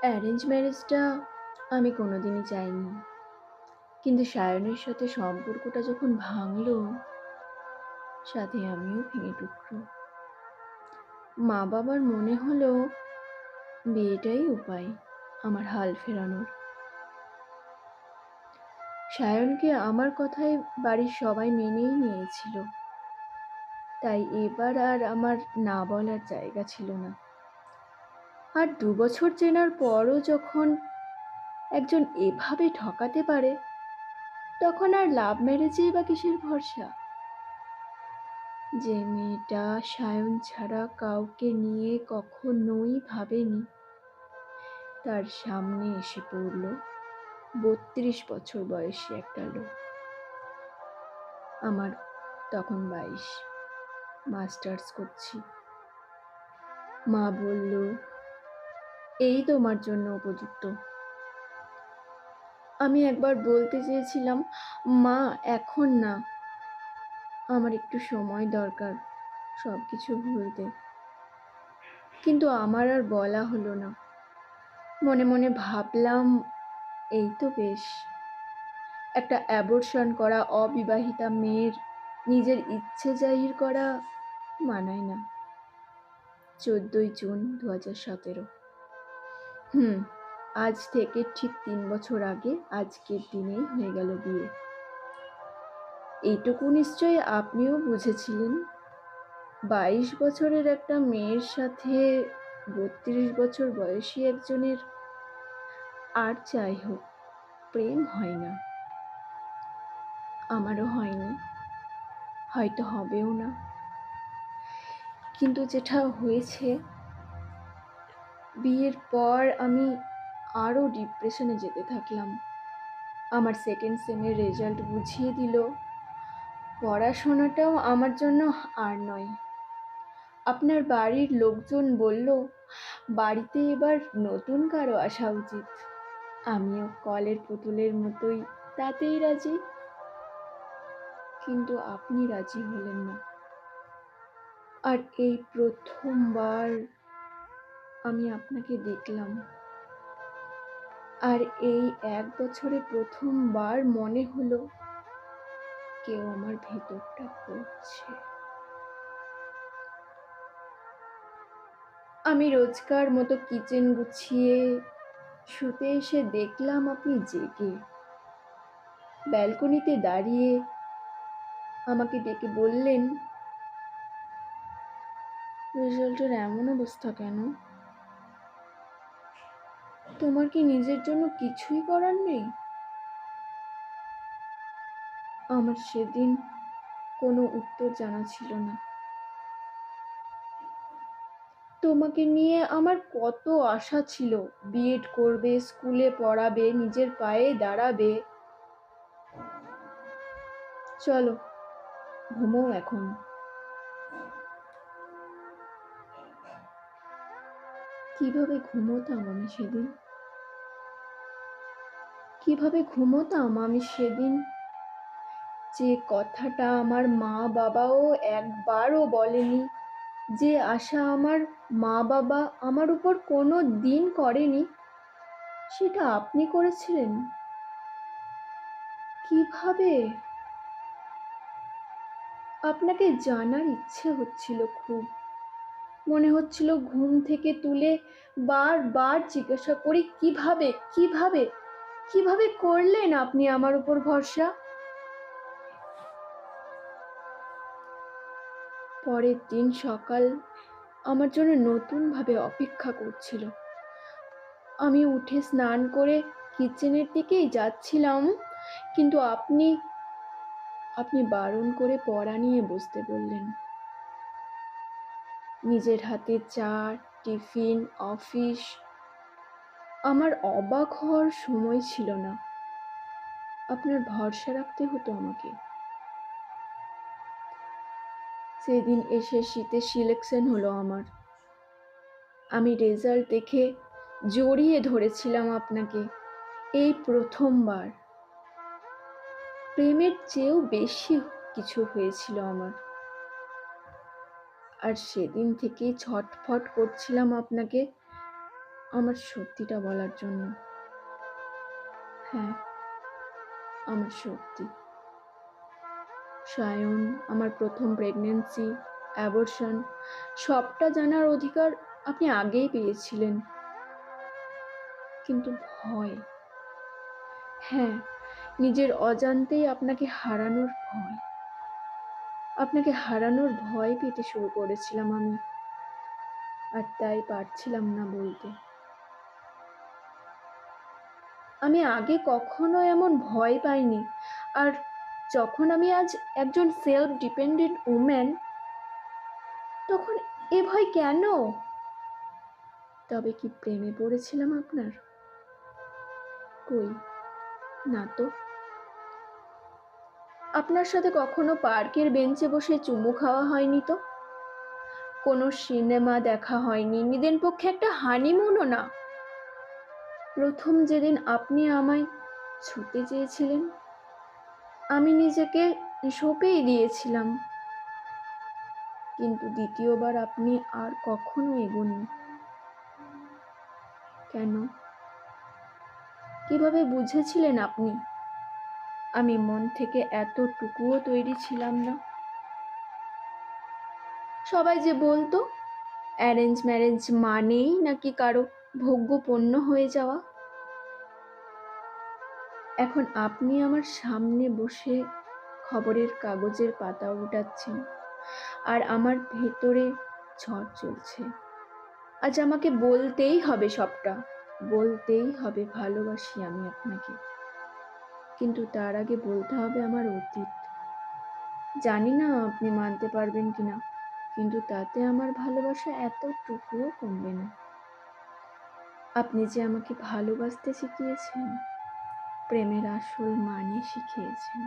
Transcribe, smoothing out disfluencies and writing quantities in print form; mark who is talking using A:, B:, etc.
A: Arrange ম্যারেজটা আমি কোনোদিনই চাইনি। কিন্তু সায়নের সাথে সম্পর্কটা যখন ভাঙলো, সাথে আমিও ভেঙে টুকরো। মা-বাবার মনে হলো বিয়েটাই উপায় আমার হাল ফেরানোর। সায়নকে আমার কথায় বাড়ির সবাই মেনেই নিয়েছিল। তাই এবার আর আমার না বলার জায়গা ছিল না। আর ২ বছর চেনার পরও যখন একজন এভাবে ঠকাতে পারে, তখন আর লাভ ম্যারেজেই বা কিসের ভরসা? যে মেয়েটা সায়ন ছাড়া কাউকে নিয়ে কখনোই ভাবেনি, তার সামনে এসে পড়ল ৩২ বছর বয়সী একটা লোক। আমার তখন ২২, মাস্টার্স করছি। মা বলল, এই তোমার জন্য উপযুক্ত। আমি একবার বলতে চেয়েছিলাম, মা এখন না, আমার একটু সময় দরকার সবকিছু ভুলতে। কিন্তু আমার আর বলা হলো না। মনে মনে ভাবলাম, এই তো বেশ, একটা অ্যাবর্শন করা অবিবাহিতা মেয়ের নিজের ইচ্ছে জাহির করা মানায় না। ১৪ই জুন ২০১৭। আজ থেকে ঠিক ৩ বছর আগে আজকের দিনেই হয়ে গেল বিয়ে। এইটুকু নিশ্চয়ই আপনিও বুঝেছিলেন। ২২ বছরের একটা মেয়ের সাথে ৩২ বছর বয়সী একজনের, আর যাই হোক, প্রেম হয় না। আমারও হয়নি, হয়তো হবেও না। কিন্তু যেটা হয়েছে, বিয়ের পর আমি আরও ডিপ্রেশনে যেতে থাকলাম। আমার সেকেন্ড সেমের রেজাল্ট বুঝিয়ে দিল পড়াশোনাটাও আমার জন্য আর নয়। আপনার বাড়ির লোকজন বলল, বাড়িতে এবার নতুন কারো আসা উচিত। আমিও কলের পুতুলের মতোই তাতেই রাজি। কিন্তু আপনি রাজি হলেন না। আর এই প্রথমবার আমি আপনাকে দেখলাম। আর এই ১ বছরে প্রথমবার মনে হলো কেউ আমার ভেতরটা পড়ছে। আমি রোজকার মতো কিচেন গুছিয়ে শুতে এসে দেখলাম আপনি জেগে। ব্যালকনিতে দাঁড়িয়ে আমাকে ডেকে বললেন, রেজাল্টের এমন অবস্থা কেন? তোমার কি নিজের জন্য কিছুই করার নেই? আমার সেদিন কোনো উত্তর জানা ছিল না। তোমাকে নিয়ে আমার কত আশা ছিল, বিএড করবে, স্কুলে পড়াবে, নিজের পায়ে দাঁড়াবে। চলো ঘুমোও এখন। কিভাবে ঘুমোতাম আমি সেদিন? কিভাবে ঘুমোতাম আমি সেদিন? যে কথাটা আমার মা বাবাও একবারও বলেনি, যে আশা আমার মা বাবা আমার উপর কোনো দিন করেনি, সেটা আপনি করেছিলেন। কিভাবে? আপনাকে জানার ইচ্ছে হচ্ছিল খুব। মনে হচ্ছিল ঘুম থেকে তুলে বারবার জিজ্ঞাসা করি, কিভাবে কিভাবে কিভাবে করলেন আপনি আমার উপর ভরসা? পরের দিন সকাল আমার জন্য নতুনভাবে অপেক্ষা করছিল। আমি উঠে স্নান করে কিচেনের দিকেই যাচ্ছিলাম, কিন্তু আপনি বারণ করে পড়া নিয়ে বসতে বললেন। নিজের হাতে চা, টিফিন, অফিস। আমার অবাক হওয়ার সময় ছিল না। আপনার ভরসা রাখতে হতো আমাকে। সেদিন এসে সিলেকশন হলো আমার। আমি রেজাল্ট দেখে জড়িয়ে ধরেছিলাম আপনাকে। এই প্রথমবার প্রেমের চেয়েও বেশি কিছু হয়েছিল আমার। আর সেদিন থেকেই ছটফট করছিলাম আপনাকে আমার সত্যিটা বলার জন্য। হ্যাঁ, আমার সত্যি। সায়ন, আমার প্রথম প্রেগন্যান্সি, অ্যাবর্শন সবটা জানার অধিকার আপনি আগেই পেয়েছিলেন। কিন্তু ভয়, হ্যাঁ, নিজের অজান্তেই আপনাকে হারানোর ভয় পেতে শুরু করেছিলাম আমি। আর তাই পারছিলাম না বলতে। আমি আগে কখনো এমন ভয় পাইনি। আর যখন আমি আজ একজন সেলফ ডিপেন্ডেন্ট ওম্যান, তখন এ ভয় কেন? তবে কি প্রেমে পড়েছিলাম আপনার? কই, না তো। আপনার সাথে কখনো পার্কের বেঞ্চে বসে চুমু খাওয়া হয়নি তো? কোনো সিনেমা দেখা হয়নি, নিদেন পক্ষে একটা হানিমুনও না। প্রথম যেদিন আপনি আমায় ছুঁতে চেয়েছিলেন, আমি নিজেকে সঁপেই দিয়েছিলাম। কিন্তু দ্বিতীয়বার আপনি আর কখনো এগোননি। কেন? কিভাবে বুঝেছিলেন আপনি আমি মন থেকে এতটুকুও তৈরি ছিলাম না? সবাই যে বলতো অ্যারেঞ্জ ম্যারেজ মানেই নাকি কারো ভোগ্যপণ্য হয়ে যাওয়া। এখন আপনি আমার সামনে বসে খবরের কাগজের পাতা উল্টাচ্ছেন, আর আমার ভেতরে ঝড় চলছে। আজ আমাকে বলতেই হবে সবটা, বলতেই হবে ভালোবাসি আমি আপনাকে। কিন্তু তার আগে বলতে হবে আমার অতীত। জানি না আপনি মানতে পারবেন কিনা, কিন্তু তাতে আমার ভালোবাসা এতটুকুও কমবে না। আপনি যে আমাকে ভালোবাসতে শিখিয়েছেন, প্রেমের আসল মানে শিখিয়েছেন।